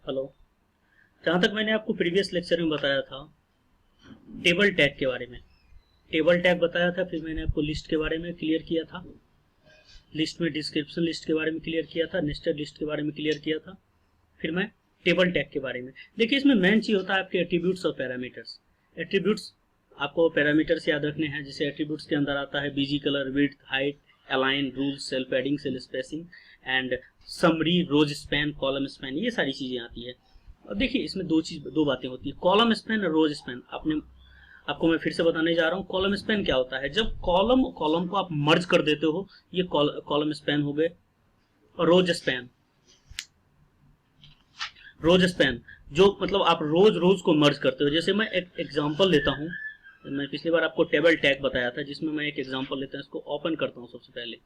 Hello. जहाँ तक मैंने आपको प्रीवियस लेक्चर में बताया था टेबल टैग के बारे में, टेबल टैग बताया था, फिर मैंने आपको लिस्ट के बारे में क्लियर किया था, लिस्ट में डिस्क्रिप्शन लिस्ट के बारे में क्लियर किया था, नेस्टेड लिस्ट के बारे में क्लियर किया था, फिर मैं टेबल टैग के बारे में। देखिए इसमें मेन चीज होता है आपके एट्रीब्यूट्स और पैरामीटर्स। एट्रीब्यूट्स आपको पैरामीटर्स याद रखने हैं, जैसे एट्रीब्यूट्स के अंदर आता है BG colour, width, height, align, rule, cell padding, cell spacing and summary, rows span, column span, ये सारी चीजें आती है। और देखिए इसमें दो बातें होती है, कॉलम स्पैन और रोज स्पैन। आपको मैं फिर से बताने जा रहा हूँ कॉलम स्पैन क्या होता है। जब कॉलम कॉलम को आप मर्ज कर देते हो, ये कॉलम स्पैन हो गए। और रोज स्पैन, रोज स्पैन जो मतलब आप रोज रोज को मर्ज करते हो। जैसे मैं एक एग्जांपल लेता हूँ, मैं पिछली बार आपको टेबल टैग बताया था, जिसमें मैं एक एग्जांपल लेता हूँ, इसको ओपन करता हूँ। सबसे पहले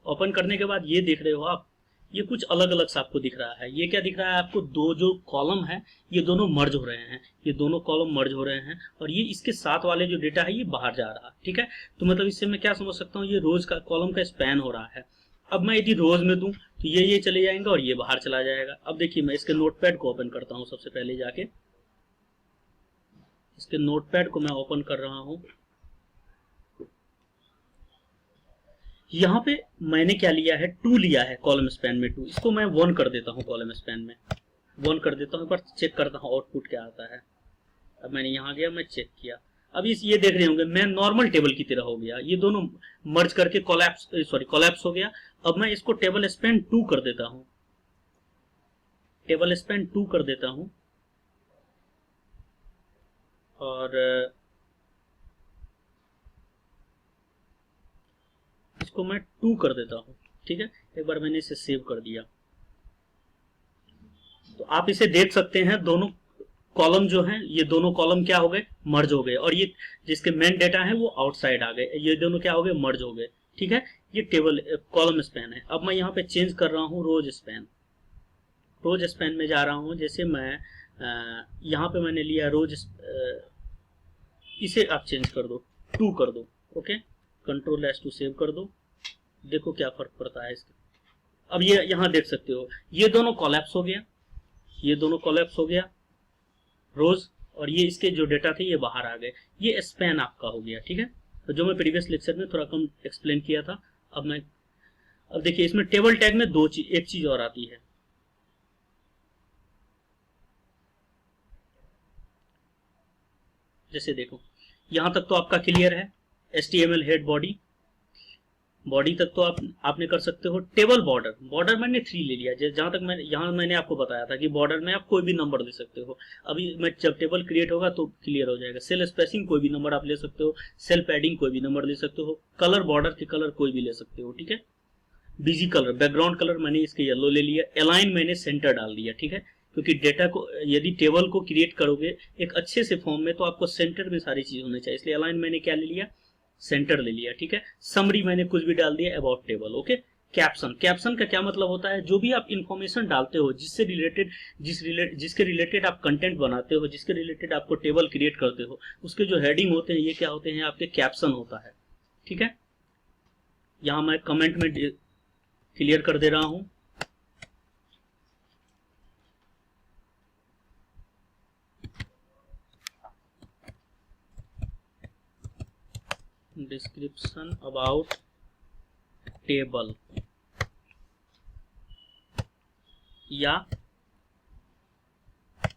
ओपन करने के बाद ये देख रहे हो आप, ये कुछ अलग अलग सा आपको दिख रहा है। ये क्या दिख रहा है आपको, दो जो कॉलम है ये दोनों मर्ज हो रहे हैं, ये दोनों कॉलम मर्ज हो रहे हैं, और ये इसके साथ वाले जो डेटा है ये बाहर जा रहा है। ठीक है, तो मतलब इससे मैं क्या समझ सकता हूँ, ये रोज का कॉलम का स्पैन हो रहा है। अब मैं यदि रोज में दूं तो ये चले जाएंगे और ये बाहर चला जाएगा। अब देखिए मैं इसके नोटपैड को ओपन करता हूँ। सबसे पहले जाके इसके नोटपैड को मैं ओपन कर रहा हूँ। यहाँ पे मैंने क्या लिया है, 2 लिया है कॉलम स्पैन में 2। इसको मैं 1 कर देता हूँ, कॉलम स्पैन में 1 कर देता हूँ। पर चेक करता हूँ आउटपुट क्या आता है। अब मैंने यहाँ गया, मैं चेक किया। अब ये देख रहे होंगे मैं नॉर्मल टेबल की तरह हो गया, ये दोनों मर्ज करके कोलैप्स हो गया। अब मैं इसको टेबल स्पैन 2 कर देता हूँ, टेबल स्पैन 2 कर देता हूँ, और इसको मैं 2 कर देता हूँ। ठीक है, एक बार मैंने इसे सेव कर दिया, तो आप इसे देख सकते हैं, दोनों कॉलम जो हैं ये दोनों कॉलम क्या हो गए, मर्ज हो गए, और ये जिसके मेन डेटा है वो आउटसाइड आ गए, ये दोनों क्या हो गए, मर्ज हो गए। ठीक है, ये टेबल कॉलम स्पैन है। अब मैं यहाँ पे चेंज कर रहा हूँ रोज स्पैन, रोज स्पैन में जा रहा हूँ। जैसे मैं यहाँ पे मैंने लिया रोज, इसे आप चेंज कर दो, 2 कर दो। Okay, control S to save कर दो। देखो क्या फर्क पड़ता है इसका। अब ये यहाँ देख सकते हो ये दोनों कोलैप्स हो गया, ये दोनों कोलैप्स हो गया रोज, और ये इसके जो डेटा थे ये बाहर आ गए। ये स्पैन आपका हो गया। ठीक है, तो जो मैं प्रीवियस लेक्चर में थोड़ा कम एक्सप्लेन किया था। अब देखिए इसमें टेबल टैग में एक चीज और आती है। जैसे देखो यहां तक तो आपका क्लियर है, HTML हेड बॉडी तक तो आपने कर सकते हो। टेबल बॉर्डर मैंने 3 ले लिया। जहां तक मैंने आपको बताया था कि बॉर्डर में आप कोई भी नंबर दे सकते हो। अभी मैं जब टेबल क्रिएट होगा तो क्लियर हो जाएगा। सेल स्पेसिंग कोई भी नंबर आप ले सकते हो, सेल पैडिंग कोई भी नंबर ले सकते हो, कलर बॉर्डर के कलर कोई भी ले सकते हो। ठीक है, बीजी कलर बैकग्राउंड कलर मैंने इसके येलो ले लिया, अलाइन मैंने सेंटर डाल दिया। ठीक है, क्योंकि डेटा को यदि टेबल को क्रिएट करोगे एक अच्छे से फॉर्म में तो आपको सेंटर में सारी चीज होनी चाहिए, इसलिए अलाइन मैंने क्या ले लिया, सेंटर ले लिया। ठीक है, समरी मैंने कुछ भी डाल दिया अबाउट टेबल। ओके, कैप्शन का क्या मतलब होता है, जो भी आप इंफॉर्मेशन डालते हो जिससे रिलेटेड जिसके रिलेटेड आप कंटेंट बनाते हो, जिसके रिलेटेड आपको टेबल क्रिएट करते हो, उसके जो हेडिंग होते हैं ये क्या होते हैं, आपके कैप्शन होता है। ठीक है, यहां मैं कमेंट में क्लियर कर दे रहा हूं। डिस्क्रिप्शन अबाउट टेबल, या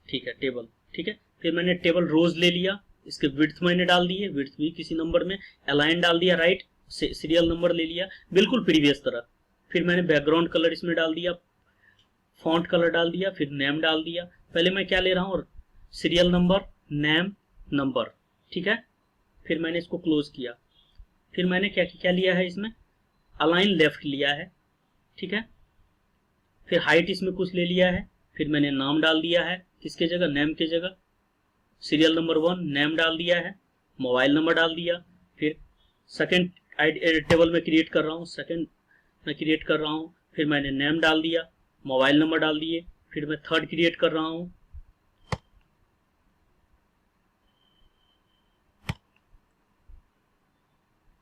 ठीक है टेबल। ठीक है, फिर मैंने टेबल रोज ले लिया, इसके विड्थ मैंने डाल दिए, विड्थ भी किसी नंबर में, अलाइन डाल दिया, राइट, सीरियल नंबर ले लिया बिल्कुल प्रीवियस तरह। फिर मैंने बैकग्राउंड कलर इसमें डाल दिया, फॉन्ट कलर डाल दिया, फिर नेम डाल दिया। पहले मैं क्या ले रहा हूँ, सीरियल नंबर, नेम, नंबर। ठीक है, फिर मैंने इसको क्लोज किया। फिर मैंने क्या क्या लिया है इसमें, अलाइन लेफ्ट लिया है। ठीक है, फिर हाइट इसमें कुछ ले लिया है, फिर मैंने नाम डाल दिया है, किसके जगह, नेम के जगह, सीरियल नंबर 1 नेम डाल दिया है, मोबाइल नंबर डाल दिया। फिर सेकंड टेबल में क्रिएट कर रहा हूँ, सेकंड में क्रिएट कर रहा हूँ, फिर मैंने नेम डाल दिया, मोबाइल नंबर डाल दिए। फिर मैं थर्ड क्रिएट कर रहा हूँ,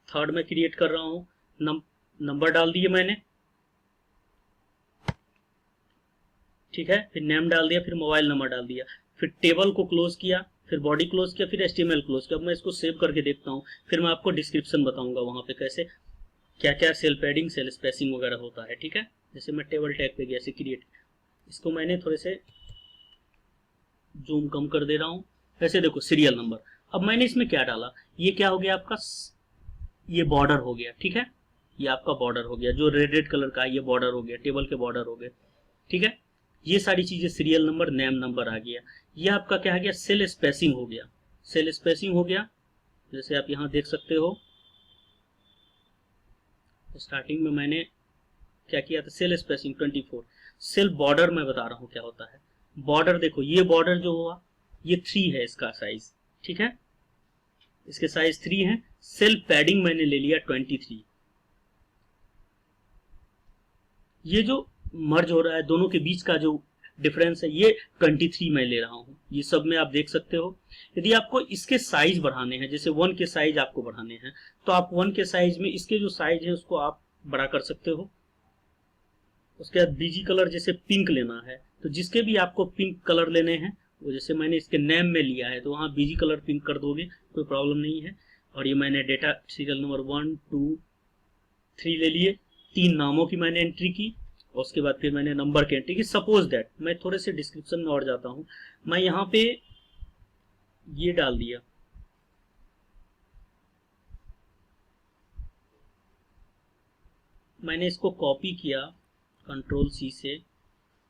थर्ड में क्रिएट कर रहा हूँ, नंबर डाल दिए मैंने। ठीक है, फिर नेम डाल दिया, फिर मोबाइल नंबर डाल दिया, फिर टेबल को क्लोज किया, फिर बॉडी क्लोज किया, फिर HTML क्लोज किया। अब मैं इसको सेव करके देखता हूँ, फिर मैं आपको डिस्क्रिप्शन बताऊंगा वहां पे कैसे क्या क्या सेल पैडिंग सेल स्पेसिंग वगैरह होता है। ठीक है, जैसे मैं टेबल टैग पे गया, ऐसे क्रिएट, इसको मैंने थोड़े से जूम कम कर दे रहा हूँ। वैसे देखो सीरियल नंबर, अब मैंने इसमें क्या डाला, ये क्या हो गया आपका, ये बॉर्डर हो गया। ठीक है, ये आपका बॉर्डर हो गया, जो रेड रेड कलर का है ये बॉर्डर हो गया, टेबल के बॉर्डर हो गए। ठीक है, ये सारी चीजें सीरियल नंबर, नेम नंबर आ गया। ये आपका क्या आ गया, सेल स्पेसिंग हो गया, सेल स्पेसिंग हो गया। जैसे आप यहाँ देख सकते हो, स्टार्टिंग में मैंने क्या किया था, सेल स्पेसिंग 24। सेल बॉर्डर मैं बता रहा हूँ क्या होता है। बॉर्डर देखो, ये बॉर्डर जो हुआ ये 3 है इसका साइज। ठीक है, इसके साइज 3 है। सेल पैडिंग मैंने ले लिया 23। ये जो मर्ज हो रहा है दोनों के बीच का जो डिफरेंस है ये 23 मैं ले रहा हूँ। ये सब में आप देख सकते हो। यदि आपको इसके साइज बढ़ाने हैं, जैसे 1 के साइज आपको बढ़ाने हैं, तो आप 1 के साइज में इसके जो साइज है उसको आप बड़ा कर सकते हो। उसके बाद बीजी कलर जैसे पिंक लेना है, तो जिसके भी आपको पिंक कलर लेने हैं, वो जैसे मैंने इसके नेम में लिया है तो वहाँ बीजी कलर पिंक कर दोगे, कोई प्रॉब्लम नहीं है। और ये मैंने डेटा सीरियल नंबर 1 2 3 ले लिए, 3 नामों की मैंने एंट्री की, और उसके बाद फिर मैंने नंबर की एंट्री की। सपोज दैट मैं थोड़े से डिस्क्रिप्शन में और जाता हूँ, मैं यहाँ पे ये डाल दिया, मैंने इसको कॉपी किया Ctrl+C से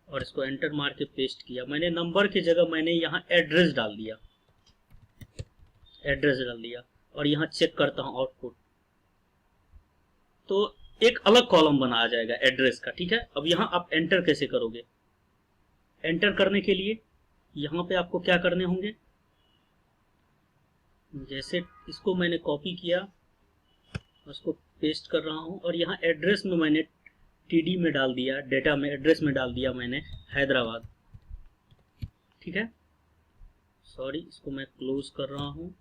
और इसको एंटर मार के पेस्ट किया। मैंने नंबर की जगह मैंने यहाँ एड्रेस डाल दिया, एड्रेस डाल दिया, और यहाँ चेक करता हूँ आउटपुट, तो एक अलग कॉलम बना आ जाएगा एड्रेस का। ठीक है, अब यहाँ आप एंटर कैसे करोगे, एंटर करने के लिए यहाँ पे आपको क्या करने होंगे, जैसे इसको मैंने कॉपी किया, उसको पेस्ट कर रहा हूँ, और यहाँ एड्रेस में मैंने TD में डाल दिया, डेटा में एड्रेस में डाल दिया मैंने हैदराबाद। ठीक है, सॉरी, इसको मैं क्लोज कर रहा हूँ,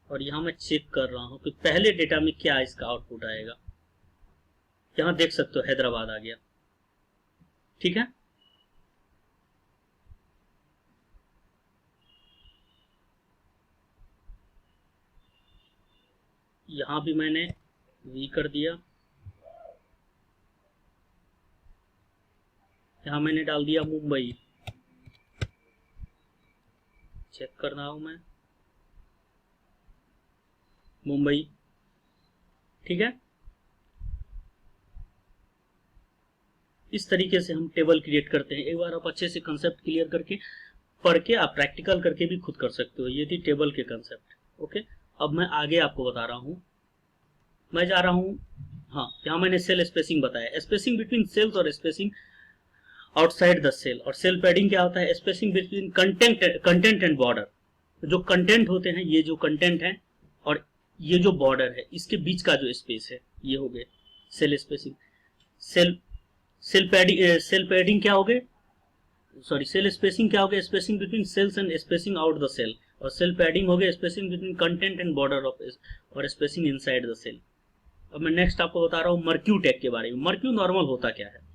और यहाँ मैं चेक कर रहा हूँ कि पहले डेटा में क्या इसका आउटपुट आएगा। यहाँ देख सकते हो हैदराबाद आ गया। ठीक है, यहाँ भी मैंने V कर दिया, यहाँ मैंने डाल दिया मुंबई, चेक कर रहा हूं मैं, मुंबई। ठीक है, इस तरीके से हम टेबल क्रिएट करते हैं। एक बार आप अच्छे से कंसेप्ट क्लियर करके पढ़ के आप प्रैक्टिकल करके भी खुद कर सकते हो। ये थी टेबल के कंसेप्ट। ओके, अब मैं आगे आपको बता रहा हूं, मैं जा रहा हूं, हाँ, यहाँ मैंने सेल स्पेसिंग बताया, स्पेसिंग बिटवीन सेल्स और स्पेसिंग आउटसाइड द सेल। और सेल पैडिंग क्या होता है, spacing between content and border. जो कंटेंट होते हैं, ये जो कंटेंट है और ये जो बॉर्डर है, इसके बीच का जो स्पेस है, ये हो गए सेल स्पेसिंग। सेल पैडिंग क्या हो गए, सॉरी, सेल स्पेसिंग क्या हो गया, spacing between cells and spacing out the cell. और सेल पैडिंग हो गया spacing between content and border of, और स्पेसिंग इनसाइड द सेल। अब मैं नेक्स्ट आपको बता रहा हूँ मर्क्यू टैग के बारे में। मर्क्यू नॉर्मल होता क्या है,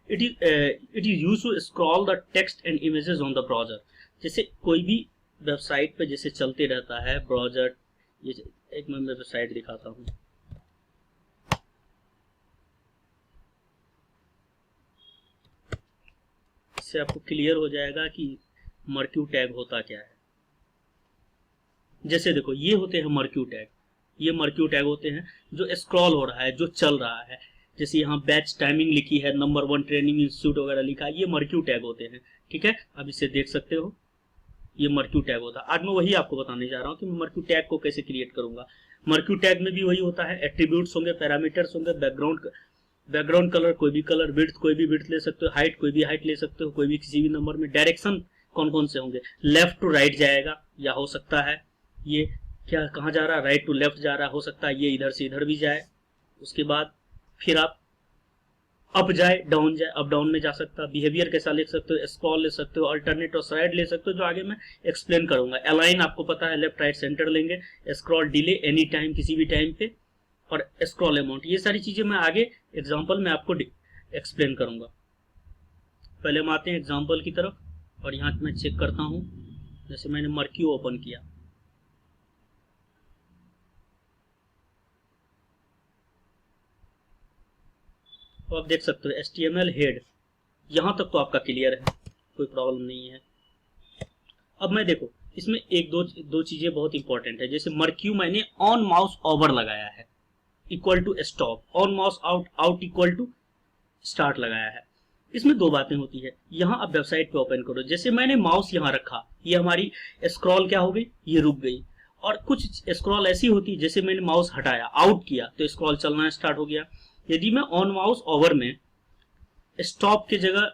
it is use to scroll the text and images on the browser. जैसे कोई भी वेबसाइट पे जैसे चलते रहता है ब्राउजर, ये एक मैं वेबसाइट दिखाता हूँ, इससे आपको क्लियर हो जाएगा कि मर्क्यू टैग होता क्या है। जैसे देखो, ये होते हैं मर्क्यू टैग, ये मर्क्यू टैग होते हैं जो स्क्रॉल हो रहा है, जो चल रहा है। जैसे यहाँ बैच टाइमिंग लिखी है, नंबर 1 ट्रेनिंग इंस्टीट्यूट वगैरह लिखा है, ये मर्क्यू टैग होते हैं। ठीक है, अब इसे देख सकते हो, ये मर्क्यू टैग होता है। आज मैं वही आपको बताने जा रहा हूँ कि मैं मर्क्यू टैग को कैसे क्रिएट करूंगा। मर्क्यू टैग में भी वही होता है, एट्रीब्यूट्स होंगे, पैरामीटर्स होंगे, बैकग्राउंड कलर, कोई भी कलर, विड्थ कोई भी विड्थ ले सकते हो, हाइट कोई भी हाइट ले सकते हो, कोई भी किसी भी नंबर में। डायरेक्शन कौन कौन से होंगे, लेफ्ट टू राइट जाएगा, या हो सकता है ये क्या कहाँ जा रहा है, राइट टू लेफ्ट जा रहा है, हो सकता है ये इधर से इधर भी जाए। उसके बाद फिर आप अप जाए, डाउन जाए, अप डाउन में जा सकता है। बिहेवियर कैसा ले सकते हो, स्क्रॉल ले सकते हो, अल्टरनेट और स्लाइड ले सकते हो, जो आगे मैं एक्सप्लेन करूंगा। अलाइन आपको पता है, लेफ्ट राइट सेंटर लेंगे। स्क्रॉल डिले एनी टाइम, किसी भी टाइम पे, और स्क्रॉल अमाउंट, ये सारी चीजें मैं आगे एग्जांपल में आपको एक्सप्लेन करूंगा। पहले हम आते हैं एग्जाम्पल की तरफ, और यहाँ मैं चेक करता हूँ। जैसे मैंने मर्क्यू ओपन किया, तो आप देख सकते हो HTML हेड, यहाँ तक तो आपका क्लियर है, कोई प्रॉब्लम नहीं है। अब मैं देखो इसमें एक दो चीजें बहुत इंपॉर्टेंट है। जैसे मर्क्यू मैंने ऑन माउस ओवर लगाया है equal to stop, on mouse out equal to start लगाया है। इसमें दो बातें होती है। यहाँ आप वेबसाइट पे ओपन करो, जैसे मैंने माउस यहाँ रखा, ये हमारी स्क्रॉल क्या हो गई, ये रुक गई। और कुछ स्क्रॉल ऐसी होती है, जैसे मैंने माउस हटाया, आउट किया, तो स्क्रॉल चलना स्टार्ट हो गया। यदि मैं ऑन माउस ओवर में स्टॉप की जगह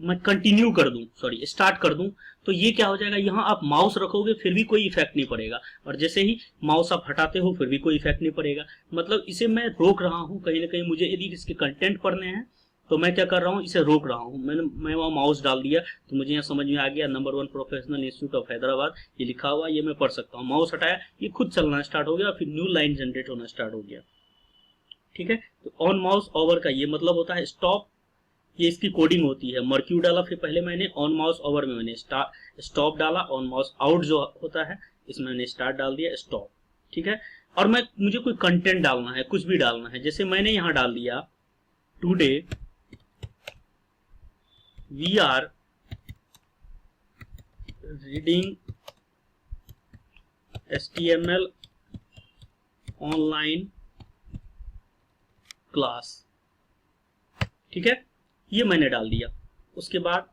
मैं कंटिन्यू कर दूं, सॉरी स्टार्ट कर दूं, तो ये क्या हो जाएगा, यहाँ आप माउस रखोगे फिर भी कोई इफेक्ट नहीं पड़ेगा, और जैसे ही माउस आप हटाते हो फिर भी कोई इफेक्ट नहीं पड़ेगा। मतलब इसे मैं रोक रहा हूँ कहीं ना कहीं। मुझे यदि इसके कंटेंट पढ़ने हैं तो मैं क्या कर रहा हूँ, इसे रोक रहा हूँ। मैं वहाँ माउस डाल दिया तो मुझे यहाँ समझ में आ गया, number 1 professional institute of Hyderabad ये लिखा हुआ, ये मैं पढ़ सकता हूँ। माउस हटाया, ये खुद चलना स्टार्ट हो गया, फिर न्यू लाइन जनरेट होना स्टार्ट हो गया। ठीक है, तो ऑन माउस ओवर का ये मतलब होता है स्टॉप, ये इसकी कोडिंग होती है। मर्क्यू डाला, फिर पहले मैंने ऑन माउस ओवर में मैंने स्टॉप डाला, ऑन माउस आउट जो होता है इसमें मैंने स्टार्ट डाल दिया, स्टॉप। ठीक है, और मुझे कोई कंटेंट डालना है, कुछ भी डालना है, जैसे मैंने यहां डाल दिया today we are reading HTML online class. ठीक है, ये मैंने डाल दिया। उसके बाद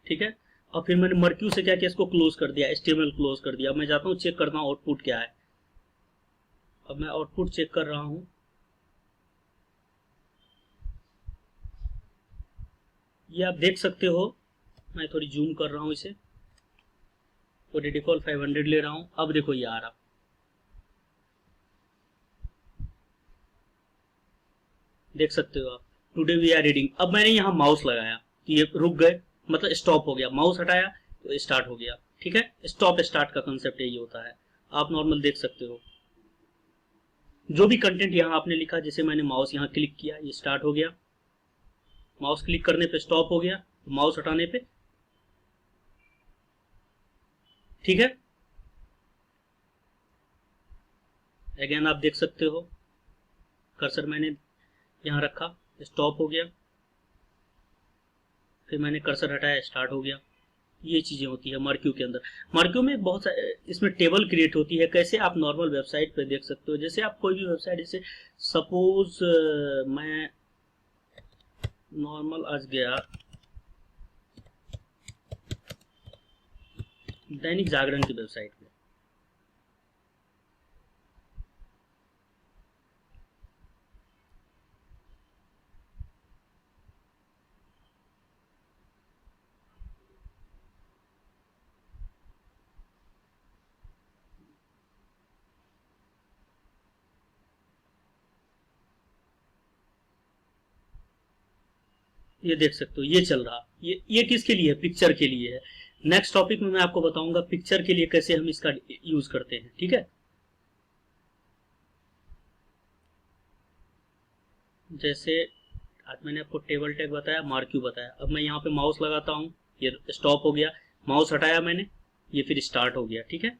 ठीक है, और फिर मैंने मर्क्यू से क्या किया, इसको क्लोज कर दिया, HTML क्लोज कर दिया। अब मैं जाता हूँ, चेक करता हूँ आउटपुट क्या है। अब मैं आउटपुट चेक कर रहा हूं, ये आप देख सकते हो। मैं थोड़ी जूम कर रहा हूं इसे, और डिफॉल्ट 500 ले रहा हूं। अब देखो ये आ रहा, देख सकते हो आप, टुडे वी आर रीडिंग। अब मैंने यहाँ माउस लगाया तो ये रुक गए, मतलब स्टॉप हो गया। माउस हटाया तो स्टार्ट हो गया। ठीक है, स्टॉप स्टार्ट का कंसेप्ट यही होता है। आप नॉर्मल देख सकते हो, जो भी कंटेंट यहाँ आपने लिखा, जैसे मैंने माउस यहाँ क्लिक किया, ये स्टार्ट हो गया। माउस क्लिक करने पे स्टॉप हो गया, माउस हटाने पे। ठीक है, अगेन आप देख सकते हो, कर्सर मैंने यहाँ रखा, स्टॉप हो गया, फिर मैंने कर्सर हटाया, स्टार्ट हो गया। ये चीजें होती है मर्क्यू के अंदर। मर्क्यू में बहुत इसमें टेबल क्रिएट होती है। कैसे, आप नॉर्मल वेबसाइट पे देख सकते हो। जैसे आप कोई भी वेबसाइट, जैसे सपोज मैं नॉर्मल आज गया दैनिक जागरण की वेबसाइट पे, ये देख सकते हो, ये चल रहा। ये किसके लिए है, पिक्चर के लिए है। नेक्स्ट टॉपिक में मैं आपको बताऊंगा पिक्चर के लिए कैसे हम इसका यूज करते हैं। ठीक है, जैसे आज मैंने आपको टेबल टैग बताया, मार्क्यू बताया। अब मैं यहाँ पे माउस लगाता हूँ, ये स्टॉप हो गया। माउस हटाया मैंने, ये फिर स्टार्ट हो गया। ठीक है,